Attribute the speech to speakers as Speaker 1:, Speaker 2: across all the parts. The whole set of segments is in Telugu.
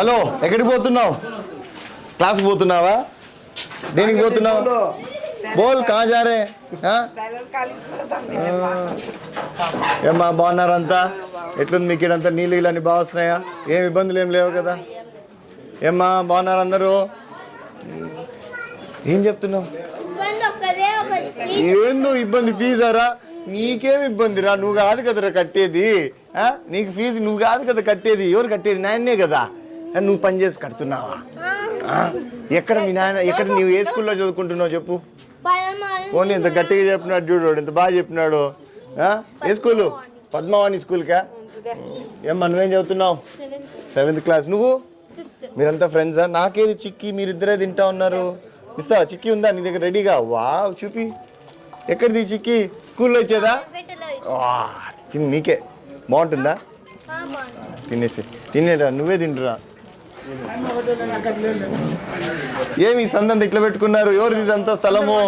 Speaker 1: హలో ఎక్కడికి పోతున్నావు? క్లాస్ పోతున్నావా? దేనికి పోతున్నావు? బోల్ కహా జా రే? ఏమ్మా బాగున్నారంతా? ఎట్లుంది మీకు ఇడంతా? నీళ్ళు ఇలాంటి బాగా వస్తున్నాయా? ఏం ఇబ్బందులు ఏం లేవు కదా? ఏమ్మా బాగున్నారు అందరూ? ఏం చెప్తున్నావు? ఏందో ఇబ్బంది? ఫీజారా? నీకేం ఇబ్బంది రా? నువ్వు కాదు కదరా కట్టేది. నీకు ఫీజు నువ్వు కాదు కదా కట్టేది. ఎవరు కట్టేది? నాయనే కదా. నువ్వు పని చేసి కడుతున్నావా? ఎక్కడ మీ నాయన? ఎక్కడ నువ్వు ఏ స్కూల్లో చదువుకుంటున్నావు చెప్పు? పోనీ ఇంత గట్టిగా చెప్పినాడు చూడు, ఇంత బాగా చెప్పినాడు. ఏ స్కూలు? పద్మావాణి స్కూల్కా? ఏమ్మా నువ్వేం చదువుతున్నావు? 7th class. నువ్వు? మీరంతా ఫ్రెండ్సా? నాకేది చిక్కి మీరిద్దరే తింటా ఉన్నారు. ఇస్తావా? చిక్కి ఉందా నీ దగ్గర రెడీగా? వావ్ చూపి. ఎక్కడిది చిక్కి? స్కూల్లో ఇచ్చేదా? నీకే బాగుంటుందా? తినేసి తినేరా, నువ్వే తింటురా. ఏమి సందంతా ఇట్లా పెట్టుకున్నారు? ఎవరిది ఇదంతా స్థలము?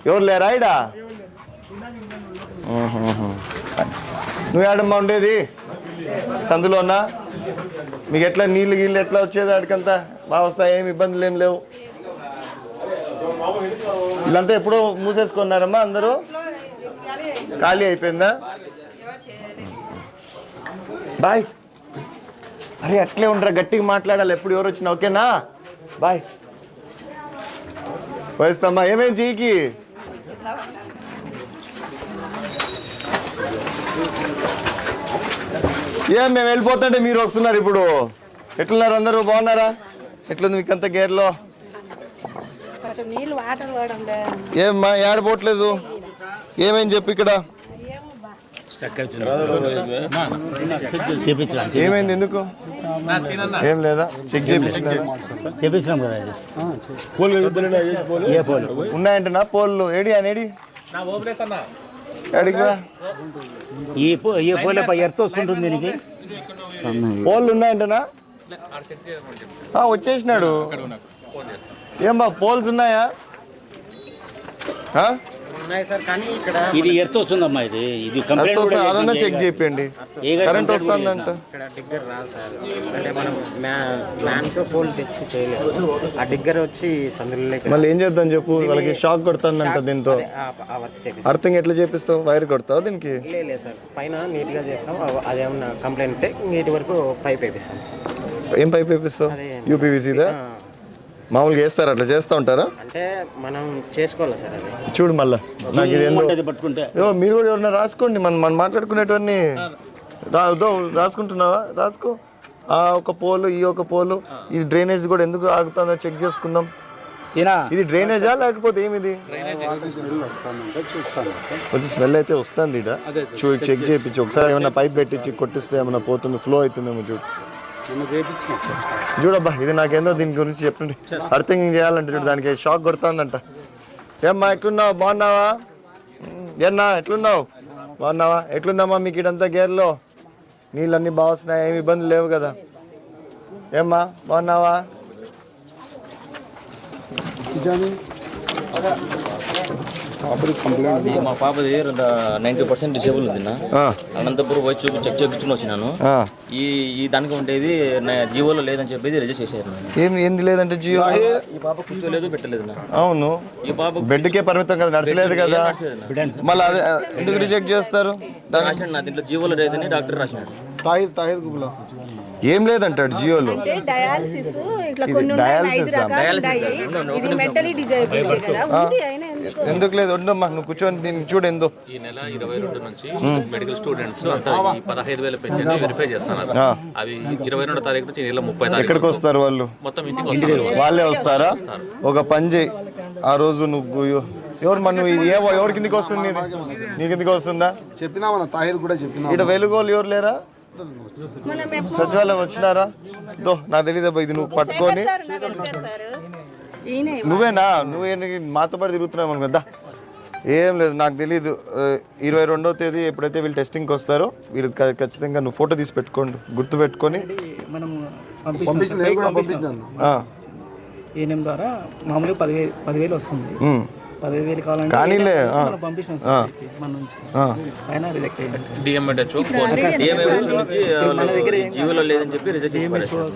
Speaker 1: ఎవరు లేరా ఇడా? నువ్వు ఏడమ్మా ఉండేది? సందులోనా? మీకు ఎట్లా నీళ్ళు గీళ్ళు ఎట్లా వచ్చేది? ఆడికంతా బాగా వస్తాయి, ఏమి ఇబ్బందులు ఏం లేవు. వీళ్ళంతా ఎప్పుడో మూసేసుకున్నారమ్మా అందరూ? ఖాళీ అయిపోయిందా? బాయ్. అరే అట్లే ఉండరా, గట్టిగా మాట్లాడాలి ఎప్పుడు ఎవరు వచ్చినా. ఓకేనా? బాయ్. వయస్తమ్మా ఏమేం చెయ్యికి? ఏం మేము వెళ్ళిపోతుంటే మీరు వస్తున్నారు ఇప్పుడు. ఎట్లున్నారు అందరూ? బాగున్నారా? ఎట్లుంది మీకంతా గేర్లో? ఏమ్మా ఏడపోవట్లేదు? ఏమేం చెప్పు ఇక్కడ. ఏమైంది? ఎందుకు? ఏం లేదా? చెక్ చేయించినారు? ఉన్నాయంటనా పోల్లు? ఏడి అనేడి పోల్లు ఉన్నాయంటనా? వచ్చేసినాడు. ఏం బా పోల్స్ ఉన్నాయా?
Speaker 2: ఇది ఎర్త్ వస్తుందమ్మా. ఇది
Speaker 1: అదన్నా చెక్ చేయండి. కరెంట్ వస్తుందంట. మళ్ళీ ఏం చేద్దాం చెప్పు? వాళ్ళకి షాక్ కొడుతుందంట. దీంతో అర్థం ఎట్లా చేపిస్తావు? వైర్ కొడతావు దీనికి?
Speaker 3: పైన నీట్ గా చేస్తాం. అదేమన్నా కంప్లైంట్ ఉంటే నీటి వరకు పైప్ వేపిస్తాం.
Speaker 1: ఏం పైప్ వేపిస్తావు? యూపీవీసీదా? మామూలుగా వేస్తారు, అట్లా చేస్తూ ఉంటారా?
Speaker 3: అంటే మనం చేసుకోవాలి సార్. అది
Speaker 1: చూడు మళ్ళా నాకు ఇది మీరు కూడా ఎవరన్నా రాసుకోండి. మనం మాట్లాడుకునేటవన్నీ రాసుకుంటున్నావా? రాసుకో. ఒక పోలు, ఈ ఒక పోలు. ఇది డ్రైనేజ్ కూడా ఎందుకు ఆగుతుందో చెక్ చేసుకుందాం. ఇది డ్రైనేజా లేకపోతే ఏమిది? కొంచెం స్మెల్ అయితే వస్తుంది. చూడు చెక్ చేయించి ఒకసారి ఏమన్నా పైప్ పెట్టించి కొట్టిస్తే ఏమన్నా పోతుంది, ఫ్లో అవుతుందేమో చూడు. చూడబ్బా ఇది నాకేందో దీని గురించి చెప్పండి. అర్థింగ్ చేయాలంటే చూడు, దానికి షాక్ కొడుతుందంట. ఏమ్మా ఎట్లున్నావు? బాగున్నావా? ఏన్నా ఎట్లున్నావు? బాగున్నావా? ఎట్లుందమ్మా మీకు ఇడంతా గేర్లో? నీళ్ళన్నీ బాగా వస్తున్నాయి, ఏమి ఇబ్బందులు లేవు కదా? ఏమ్మా బాగున్నావా?
Speaker 4: మా పాపది 90% డిసేబుల్ ఉంది. అనంతపురం పోయి చెక్ చేయించుకుని వచ్చినాను. ఈ దానికి ఉండేది జియోలో లేదని చెప్పేసి రిజెక్ట్ చేశారు.
Speaker 1: ఏంది లేదంటే జియో?
Speaker 4: ఈ పాప కూర్చోలేదు, పెట్టలేదు.
Speaker 1: అవును,
Speaker 4: ఈ పాప
Speaker 1: బెడ్కే పరిమితం కదా, నడచలేదు కదా. మళ్ళీ అదే ఎందుకు రిజెక్ట్ చేస్తారు?
Speaker 4: దీంట్లో జియోలో లేదని డాక్టర్ రాసినాడు.
Speaker 1: ఏం లేదంటాడు జియోలో. ఎందుకు లేదు? ఉండమ్మా నువ్వు కూర్చొని నేను చూడు. ఎందు
Speaker 5: ఈ నెల 22 నుంచి మెడికల్ స్టూడెంట్స్ అంతా 15,000 పెన్షన్ వెరిఫై చేస్తున్నారు. అవి 22వ తారీఖు నుంచి నెల 30 తారీఖు.
Speaker 1: ఎక్కడికి వస్తారు వాళ్ళు?
Speaker 5: మొత్తం ఇంటికి వస్తారు.
Speaker 1: వాళ్ళే వస్తారా? ఒక పని చేయి, ఆ రోజు నువ్వు ఎవరు మనం ఎవరి కిందికి వస్తుంది? నీ కిందికి వస్తుందా?
Speaker 6: చెప్పినా మన తాహిర్ కూడా చెప్పినా.
Speaker 1: ఇక్కడ వెలుగోలు ఎవరు లేరా? సచివాలయం వచ్చినారా? నాకు తెలియదు. ఇది నువ్వు పట్టుకొని నువ్వేనా? నువ్వే మాతో పాటు తిరుగుతున్నావు మనం కదా. ఏం లేదు, నాకు తెలీదు. 22వ తేదీ ఎప్పుడైతే వీళ్ళు టెస్టింగ్కి వస్తారో వీళ్ళు ఖచ్చితంగా నువ్వు ఫోటో తీసి పెట్టుకోండి, గుర్తు పెట్టుకొని.
Speaker 7: ద్వారా మామూలుగా 10,000 వస్తుంది.
Speaker 3: 15,000 కావాలంటే
Speaker 1: కానీలే
Speaker 3: పంపించాం సార్ మన నుంచి పైన రిజెక్ట్ అయ్యింది.
Speaker 5: డిఎంహెచ్ఓ
Speaker 4: మన దగ్గర జీవోలో లేదని చెప్పి రిజెక్ట్ చేసి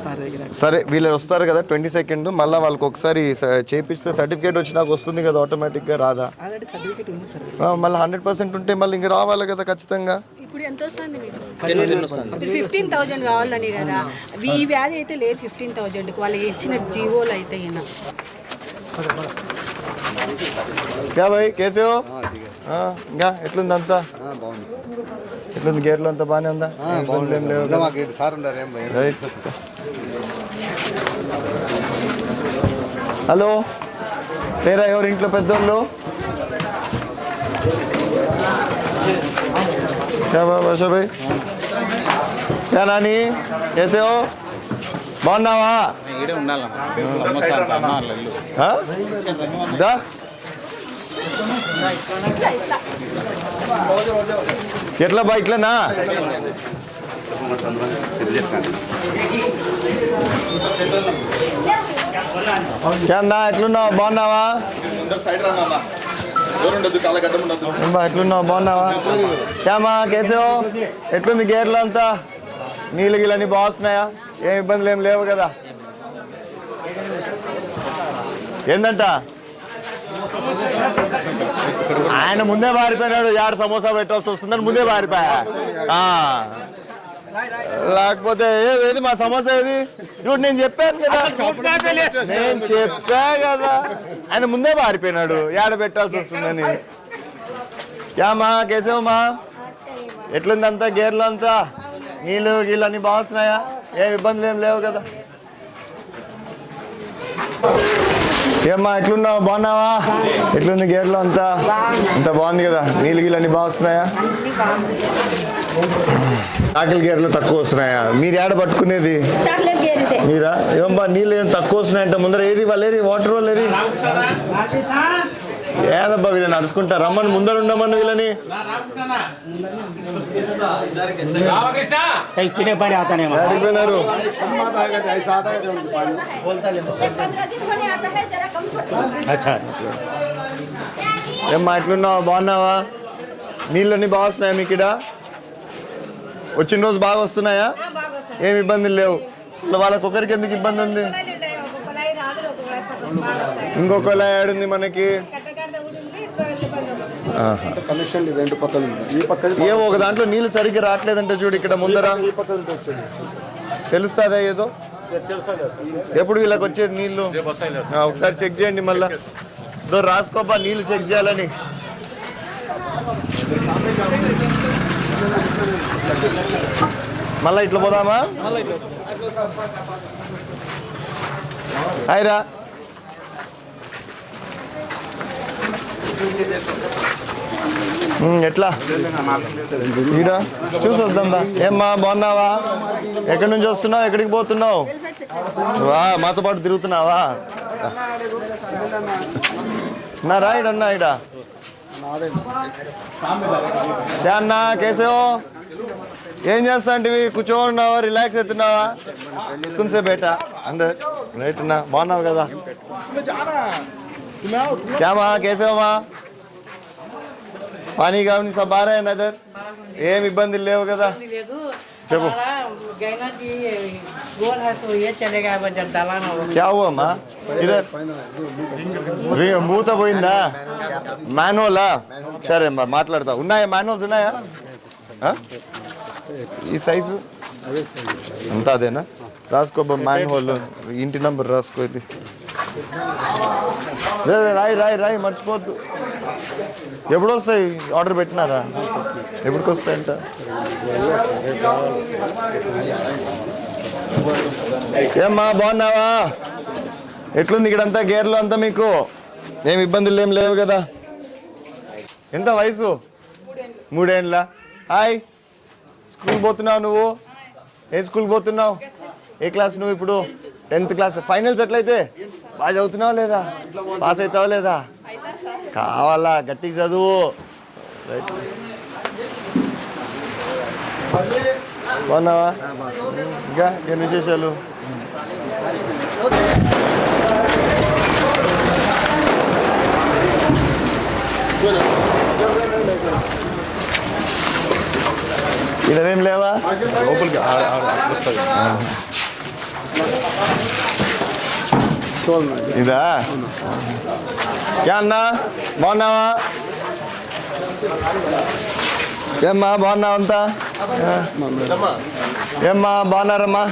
Speaker 3: సార్ దగ్గర
Speaker 1: సరే వీళ్ళు వస్తారు కదా 22nd మళ్ళీ వాళ్ళకి ఒకసారి చేపిస్తే సర్టిఫికేట్ వచ్చి నాకు వస్తుంది కదా ఆటోమేటిక్గా రాదా?
Speaker 3: ఆల్రెడీ సర్టిఫికేట్ ఉంది సార్.
Speaker 1: మళ్ళీ 100% ఉంటే మళ్ళీ ఇంక రావాలి కదా ఖచ్చితంగా.
Speaker 7: ఇప్పుడు ఎంత వస్తుంది మీకు? 15,000 కావాలని కదా. ఈ వ్యాధి అయితే లేదు 15,000కి వాళ్ళు ఇచ్చిన జీవోలు అయితే ఈయన.
Speaker 1: క్యా భాయ్ కేసే హో? ఇంకా ఎట్లుంది అంతా? ఎట్లుంది గేర్లు అంతా బాగానే ఉందా? ఏం లేవు కదా? రైట్. హలో లేరా ఎవరు ఇంట్లో పెద్దోళ్ళు? क्या बाबा भाई क्या नानी कैसे हो? బాగున్నావా? దా ఎట్లా బా ఇట్లనా? అన్నా ఎట్లున్నావు? బాగున్నావా? ఎట్లున్నావు? బాగున్నావా? క్యామా కేసో ఎట్లుంది గేర్లు అంతా? నీళ్ళు గిళ్ళని బాగున్నాయా? ఏం ఇబ్బందులు ఏం లేవు కదా? ఏందంట ఆయన ముందే పారిపోయినాడు. 6 సమోసా పెట్టాల్సి వస్తుందని ముందే పారిపోయా. లేకపోతే ఏది మా సమోసా ఏది? ఇప్పుడు నేను చెప్పాను కదా, నేను చెప్పా కదా, ఆయన ముందే పారిపోయినాడు ఏడ పెట్టాల్సి వస్తుందని. యామా కేశవమ్మా ఎట్లుందంతా గేర్లు అంతా? నీళ్ళు గీళ్ళు అన్ని బాగున్నాయా? ఏం ఇబ్బందులు ఏం లేవు కదా? ఏమ్మా ఎట్లున్నావు? బాగున్నావా? ఎట్లుంది గేర్లు అంతా? అంత బాగుంది కదా? నీళ్ళు గీళ్ళు అన్ని బాగున్నాయా? ఆకలి గేర్లు తక్కువ వస్తున్నాయా? మీరు ఏడ పట్టుకునేది? మీరా? ఏమబ్బా నీళ్ళు ఏం తక్కువ వస్తున్నాయంట? ముందర ఏరి వాళ్ళు ఏరి వాటర్ వాళ్ళు ఏరి. ఏదబ్బా వీళ్ళని నడుచుకుంటా రమ్మని ముందర ఉండమని వీళ్ళని.
Speaker 2: తినే పని అవుతానే
Speaker 1: అడిగిపోయినారు. ఏమ్మా ఎట్లున్నావా? బాగున్నావా? నీళ్ళన్నీ బాగా వస్తున్నాయా మీకు? ఇక్కడ వచ్చిన రోజు బాగా వస్తున్నాయా? ఏం ఇబ్బందులు లేవు. వాళ్ళకొకరికి ఎందుకు ఇబ్బంది ఉంది? ఇంకొక ఏడుంది మనకి. ఏమో ఒక దాంట్లో నీళ్ళు సరిగ్గా రావట్లేదంటే చూడు ఇక్కడ ముందర. తెలుస్తుందా ఏదో? ఎప్పుడు వీళ్ళకి వచ్చేది నీళ్ళు? ఒకసారి చెక్ చేయండి మళ్ళా. రాసుకోబ్బా నీళ్ళు చెక్ చేయాలని. మళ్ళా ఇట్లా పోదామా? హాయ్రా. ఎట్లా ఈడ చూసి వద్దాందా? ఏమ్మా బాగున్నావా? ఎక్కడి నుంచి వస్తున్నావు? ఎక్కడికి పోతున్నావు? మాతో పాటు తిరుగుతున్నావా? నా రాయిడన్నా ఇడ అన్నా కేసో ఏం చేస్తా అంటే కూర్చోన్నావా? రిలాక్స్ అవుతున్నావా? కుంసే బేట అందరు రైట్ అన్నా. బాగున్నావు కదా? క్యామా కేసేవమ్మా पानी का सब आ रहा है नजर? ఏం ఇబ్బందులు లేవు కదా? చెప్పు. क्या हुआ माँ? इधर మూత పోయిందా? మాన్యువలా? సరే మరి మాట్లాడతా. ఉన్నాయా మాన్యువల్స్? ఉన్నాయా? ఈ సైజు అంతా అదేనా? రాసుకో మాన్యువల్ ఇంటి నంబర్ రాసుకో. ఇది రాయి రాయి రాయి మర్చిపోద్దు. ఎప్పుడు వస్తాయి? ఆర్డర్ పెట్టినారా? ఎప్పటికి వస్తాయంట? ఏమ్మా బాగున్నావా? ఎట్లుంది ఇక్కడంతా గేర్లు అంతా? మీకు ఏం ఇబ్బందులు ఏం లేవు కదా? ఎంత వయసు? 3 ఏండ్ల. హాయ్, స్కూల్ పోతున్నావు నువ్వు? ఏ స్కూల్ పోతున్నావు? ఏ క్లాస్ నువ్వు ఇప్పుడు? 10th class. ఫైనల్స్ ఎట్లయితే బాగా చదువుతున్నావా లేదా? పాస్ అవుతావా లేదా? కావాలా? గట్టిగా చదువు. రైట్. బాగున్నావా? ఇంకా ఏం విశేషాలు? ఇదేం లేవా
Speaker 6: లోపలికి
Speaker 1: ఇదా అన్నా బాగున్నావా ఏమ్మా బాగున్నావంతా ఏమ్మా బాగున్నారమ్మా